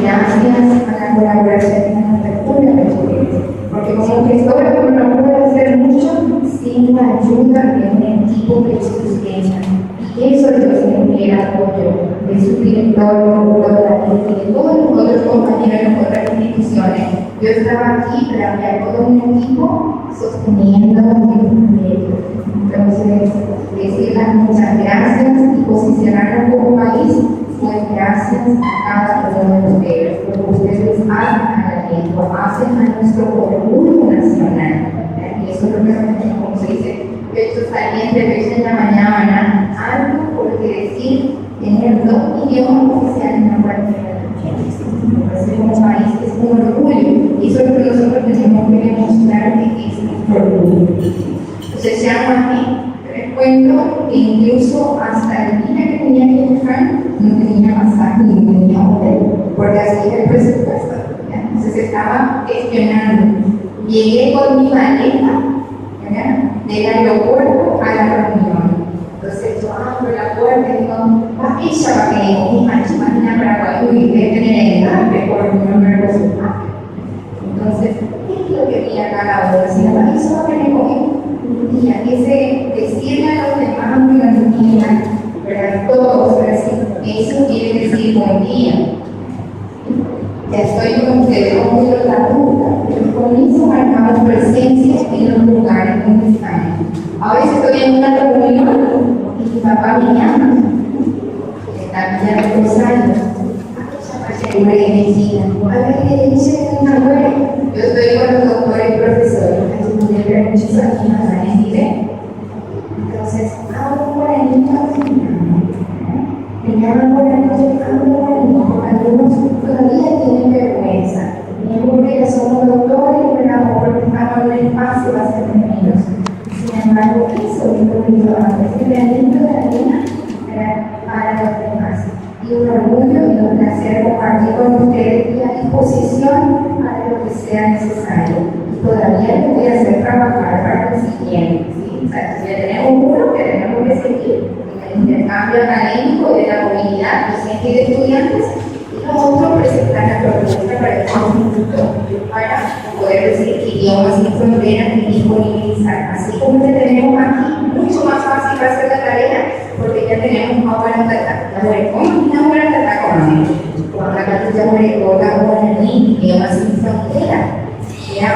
gracias a la colaboración de nuestra escuela, porque como gestora uno no puede hacer mucho sin la ayuda de un equipo que sustenta. Y eso yo siempre el apoyo de su director, de todos los otros compañeros de otras instituciones. Yo estaba aquí, pero había todo un equipo sosteniendo el proyecto. Entonces, decirles muchas gracias y posicionarnos como país, pues gracias a cada uno de ustedes, porque ustedes hacen a la lengua, hacen a nuestro orgullo nacional. Y eso es lo que, como se dice, pecho saliente, pecho en la mañana, algo por decir, tener dos idiomas oficiales en cualquier entonces, como país es un orgullo, y eso es lo que nosotros tenemos que demostrar que es nuestro orgullo. Entonces, ya aquí les cuento que incluso hasta el día que tenía que viajar, no tenía pasaje ni tenía hotel, porque así es el presupuesto. Entonces, estaba gestionando. Llegué con mi maleta, ¿verdad?, del aeropuerto a la reunión. Entonces, yo abro la puerta y digo, ella va a querer mi máquina para Guayú y debe tener el nombre por mi nombre de resultado. Entonces, ¿qué es lo que quería cada uno? Si la país va a querer conmigo, y ese decirle a los demás que nos quieran, ¿verdad? Todos, eso quiere decir buen día. Ya estoy con ustedes, como yo la ruta, pero con eso marcamos presencia en los lugares donde están. A veces estoy en una reunión y mi papá me llama, está ya de 2 años, aquella medicina, a ver, le dice una mujer, yo estoy con los doctores y profesores, así que yo muchos años más en inglés. Entonces, hablo por ahí, me llaman por ahí, hablo por ahí, algunos todavía tienen vergüenza. Y porque somos doctores, pero porque estamos en el espacio va a ser bienvenidos. Sin embargo, eso es lo que yo hago, es el granito de arena para los demás. Y un orgullo y un placer compartir con ustedes y a disposición para lo que sea necesario. Y todavía les voy a hacer trabajar para el siguiente. ¿Sí? O sea, ya tenemos uno que tenemos que seguir. El intercambio académico de la comunidad docente y de estudiantes. Nosotros presentar la propuesta para el instituto para poder decir idiomas sin fronteras y disponibilizar. Así como que tenemos aquí, mucho más fácil para hacer la tarea, porque ya tenemos una buena tata. La muerecón, una buena tata con la catulla muerecona, guaraní, idiomas sin fronteras. Era